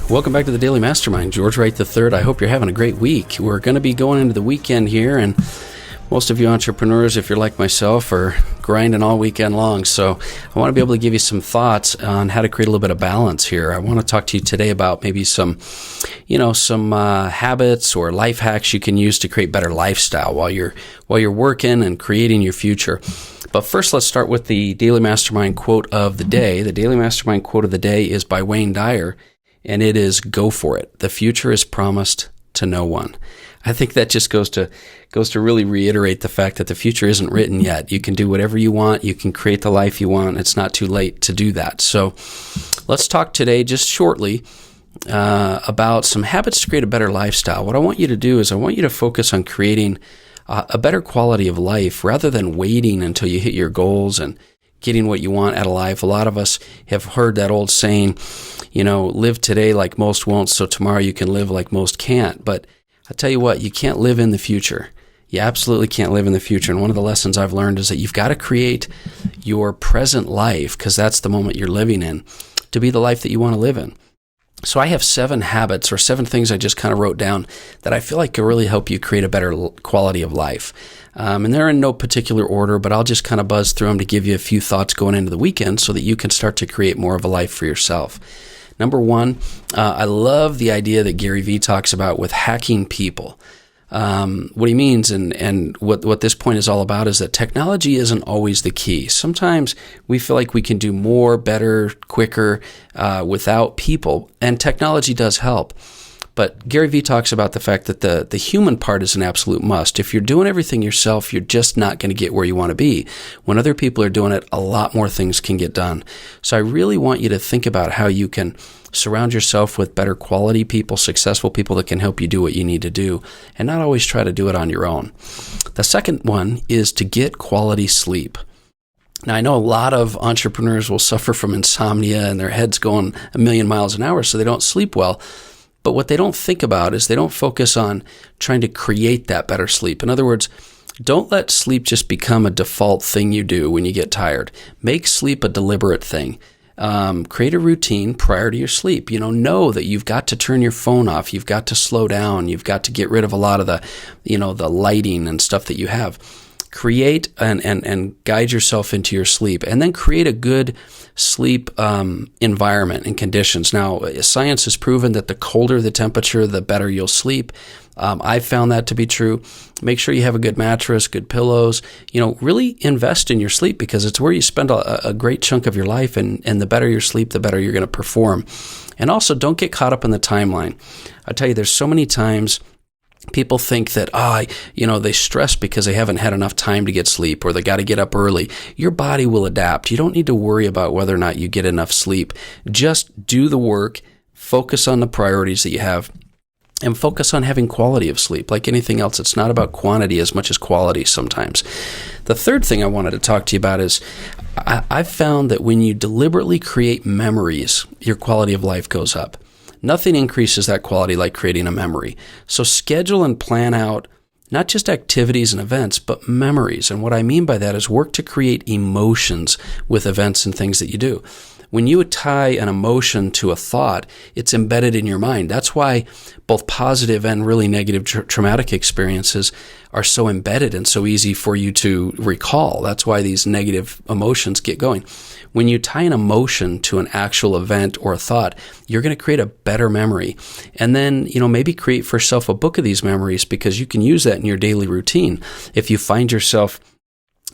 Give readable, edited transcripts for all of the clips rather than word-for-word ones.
Welcome back to the Daily Mastermind. George Wright III. I hope you're having a great week. We're going to be going into the weekend here, and most of you entrepreneurs, if you're like myself, are grinding all weekend long. So I want to be able to give you some thoughts on how to create a little bit of balance here. I want to talk to you today about maybe some habits or life hacks you can use to create better lifestyle while you're working and creating your future. But first, let's start with the Daily Mastermind quote of the day. The Daily Mastermind quote of the day is by Dyer, and it is, "Go for it. The future is promised to no one." I think that just goes to really reiterate the fact that the future isn't written yet. You can do whatever you want. You can create the life you want. It's not too late to do that. So let's talk today just shortly about some habits to create a better lifestyle. What I want you to do is I want you to focus on creating a better quality of life rather than waiting until you hit your goals and getting what you want out of life. A lot of us have heard that old saying, live today like most won't, so tomorrow you can live like most can't. But I tell you what, you can't live in the future. You absolutely can't live in the future. And one of the lessons I've learned is that you've got to create your present life, because that's the moment you're living in, to be the life that you want to live in. So I have 7 habits or 7 things I just kind of wrote down that I feel like can really help you create a better quality of life. And they're in no particular order, but I'll just kind of buzz through them to give you a few thoughts going into the weekend so that you can start to create more of a life for yourself. Number 1, I love the idea that Gary Vee talks about with hacking people. What he means and what this point is all about is that technology isn't always the key. Sometimes we feel like we can do more, better, quicker without people, and technology does help. But Gary Vee talks about the fact that the human part is an absolute must. If you're doing everything yourself, you're just not going to get where you want to be. When other people are doing it, a lot more things can get done. So I really want you to think about how you can surround yourself with better quality people, successful people that can help you do what you need to do, and not always try to do it on your own. The second one is to get quality sleep. Now, I know a lot of entrepreneurs will suffer from insomnia and their head's going a million miles an hour, so they don't sleep well. But what they don't think about is they don't focus on trying to create that better sleep. In other words, don't let sleep just become a default thing you do when you get tired. Make sleep a deliberate thing. Create a routine prior to your sleep. Know that you've got to turn your phone off. You've got to slow down. You've got to get rid of a lot of the lighting and stuff that you have. Create and guide yourself into your sleep, and then create a good sleep environment and conditions. Now, science has proven that the colder the temperature, the better you'll sleep. I've found that to be true. Make sure you have a good mattress, good pillows. Really invest in your sleep, because it's where you spend a great chunk of your life, and the better your sleep, the better you're going to perform. And also, don't get caught up in the timeline. I tell you, there's so many times people think that, they stress because they haven't had enough time to get sleep, or they got to get up early. Your body will adapt. You don't need to worry about whether or not you get enough sleep. Just do the work, focus on the priorities that you have, and focus on having quality of sleep. Like anything else, it's not about quantity as much as quality sometimes. The third thing I wanted to talk to you about is I've found that when you deliberately create memories, your quality of life goes up. Nothing increases that quality like creating a memory. So schedule and plan out not just activities and events, but memories. And what I mean by that is work to create emotions with events and things that you do. When you tie an emotion to a thought, it's embedded in your mind. That's why both positive and really negative traumatic experiences are so embedded and so easy for you to recall. That's why these negative emotions get going. When you tie an emotion to an actual event or a thought, you're going to create a better memory. And then, maybe create for yourself a book of these memories, because you can use that in your daily routine. If you find yourself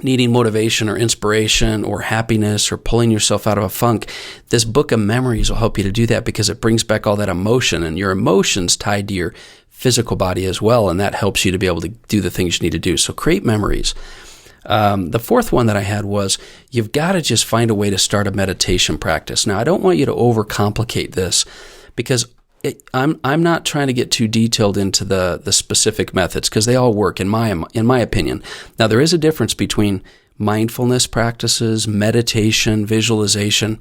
needing motivation or inspiration or happiness or pulling yourself out of a funk, this book of memories will help you to do that, because it brings back all that emotion, and your emotions tied to your physical body as well, and that helps you to be able to do the things you need to do. So create memories. The fourth one that I had was you've got to just find a way to start a meditation practice. Now, I don't want you to overcomplicate this, because I'm not trying to get too detailed into the specific methods, because they all work in my opinion. Now, there is a difference between mindfulness practices, meditation, visualization,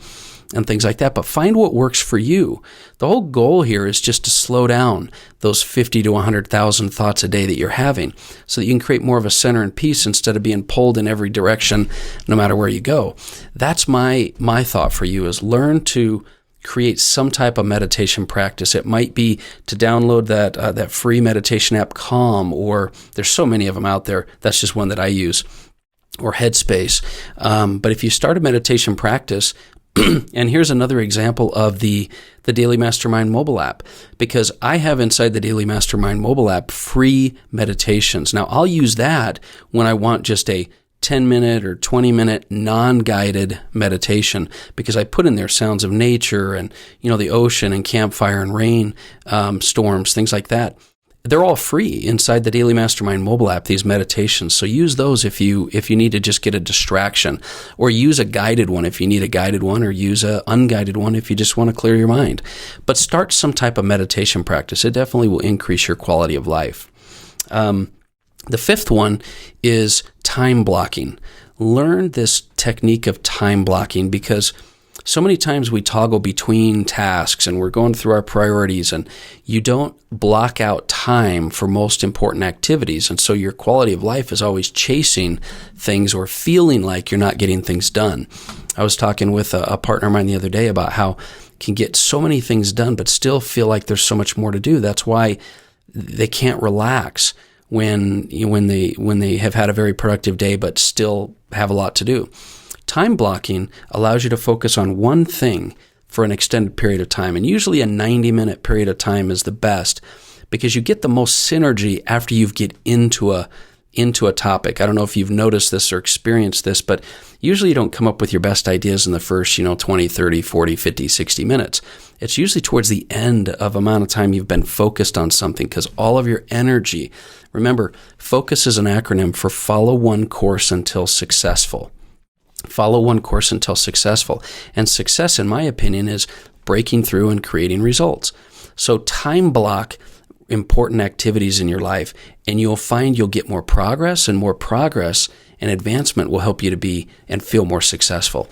and things like that. But find what works for you. The whole goal here is just to slow down those 50 to 100,000 thoughts a day that you're having, so that you can create more of a center and peace instead of being pulled in every direction no matter where you go. That's my thought for you, is learn to create some type of meditation practice. It might be to download that free meditation app, Calm, or there's so many of them out there. That's just one that I use, or Headspace. But if you start a meditation practice, and here's another example of the Daily Mastermind mobile app, because I have inside the Daily Mastermind mobile app free meditations. Now, I'll use that when I want just a 10-minute or 20-minute non-guided meditation, because I put in there sounds of nature and, the ocean and campfire and rain, storms, things like that. They're all free inside the Daily Mastermind mobile app, these meditations. So use those if you need to just get a distraction, or use a guided one if you need a guided one, or use an unguided one if you just want to clear your mind. But start some type of meditation practice. It definitely will increase your quality of life. The fifth one is time blocking. Learn this technique of time blocking, because so many times we toggle between tasks and we're going through our priorities, and you don't block out time for most important activities. And so your quality of life is always chasing things or feeling like you're not getting things done. I was talking with a partner of mine the other day about how you can get so many things done but still feel like there's so much more to do. That's why they can't relax when they have had a very productive day but still have a lot to do. Time blocking allows you to focus on one thing for an extended period of time, and usually a 90-minute period of time is the best, because you get the most synergy after you get into a topic. I don't know if you've noticed this or experienced this, but usually you don't come up with your best ideas in the first 20, 30, 40, 50, 60 minutes. It's usually towards the end of amount of time you've been focused on something, because all of your energy, remember, focus is an acronym for follow one course until successful. Follow one course until successful. And success, in my opinion, is breaking through and creating results. So time block important activities in your life, and you'll find you'll get more progress and advancement will help you to be and feel more successful.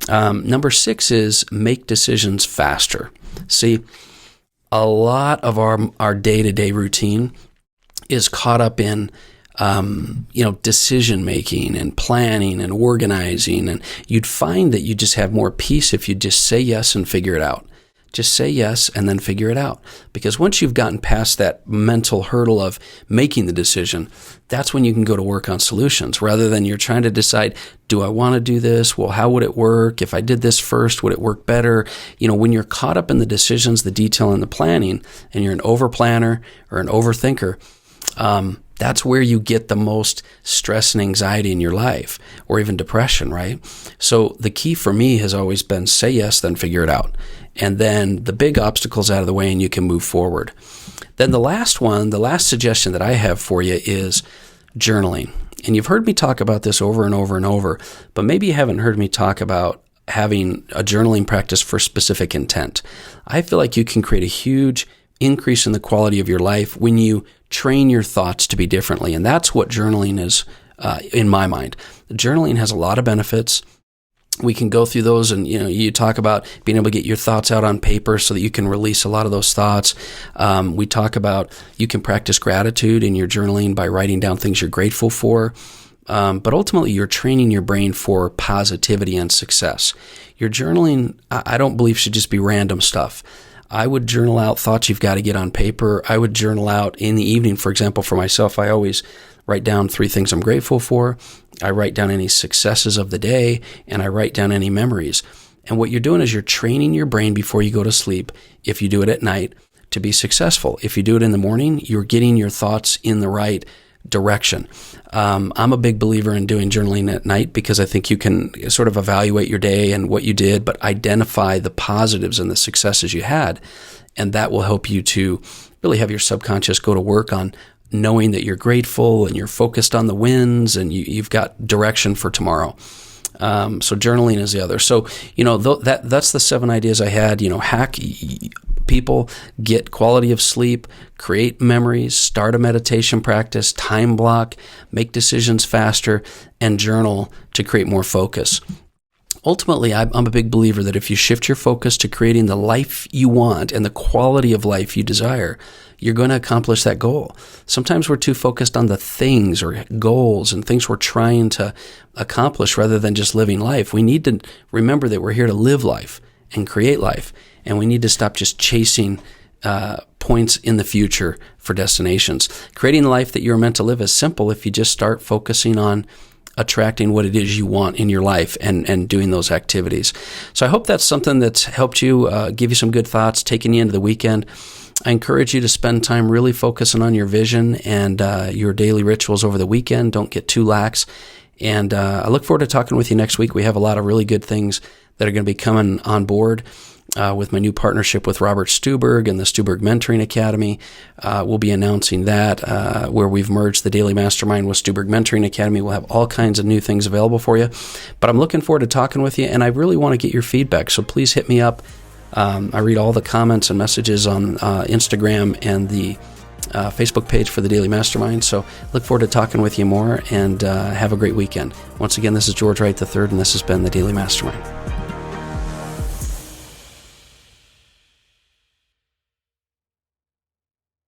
Number 6 is make decisions faster. See, a lot of our day-to-day routine is caught up in decision making and planning and organizing, and you'd find that you just have more peace if you just say yes and figure it out. Just say yes and then figure it out. Because once you've gotten past that mental hurdle of making the decision, that's when you can go to work on solutions, rather than you're trying to decide, do I want to do this? Well, how would it work? If I did this first, would it work better? When you're caught up in the decisions, the detail, and the planning, and you're an overplanner or an overthinker, that's where you get the most stress and anxiety in your life, or even depression, right? So the key for me has always been say yes, then figure it out. And then the big obstacles out of the way and you can move forward. Then the last suggestion that I have for you is journaling. And you've heard me talk about this over and over and over, but maybe you haven't heard me talk about having a journaling practice for specific intent. I feel like you can create a huge increase in the quality of your life when you train your thoughts to be differently. And that's what journaling is, in my mind. Journaling has a lot of benefits. We can go through those, and you talk about being able to get your thoughts out on paper so that you can release a lot of those thoughts. We talk about you can practice gratitude in your journaling by writing down things you're grateful for. But ultimately, you're training your brain for positivity and success. Your journaling, I don't believe, should just be random stuff. I would journal out thoughts you've got to get on paper. I would journal out in the evening, for example, for myself. I always write down 3 things I'm grateful for. I write down any successes of the day, and I write down any memories. And what you're doing is you're training your brain before you go to sleep, if you do it at night, to be successful. If you do it in the morning, you're getting your thoughts in the right direction. I'm a big believer in doing journaling at night, because I think you can sort of evaluate your day and what you did, but identify the positives and the successes you had. And that will help you to really have your subconscious go to work on knowing that you're grateful and you're focused on the wins and you've got direction for tomorrow. So journaling is the other. So, that's the 7 ideas I had. Hack people, get quality of sleep, create memories, start a meditation practice, time block, make decisions faster, and journal to create more focus. Ultimately, I'm a big believer that if you shift your focus to creating the life you want and the quality of life you desire, you're going to accomplish that goal. Sometimes we're too focused on the things or goals and things we're trying to accomplish rather than just living life. We need to remember that we're here to live life and create life. And we need to stop just chasing points in the future for destinations. Creating the life that you're meant to live is simple if you just start focusing on attracting what it is you want in your life and doing those activities. So I hope that's something that's helped you, give you some good thoughts, taking you into the weekend. I encourage you to spend time really focusing on your vision and your daily rituals over the weekend. Don't get too lax. And I look forward to talking with you next week. We have a lot of really good things that are going to be coming on board with my new partnership with Robert Stuberg and the Stuberg Mentoring Academy. We'll be announcing that where we've merged the Daily Mastermind with Stuberg Mentoring Academy. We'll have all kinds of new things available for you. But I'm looking forward to talking with you, and I really want to get your feedback. So please hit me up. I read all the comments and messages on Instagram and the Facebook page for the Daily Mastermind. So look forward to talking with you more, and have a great weekend. Once again, this is George Wright III, and this has been the Daily Mastermind.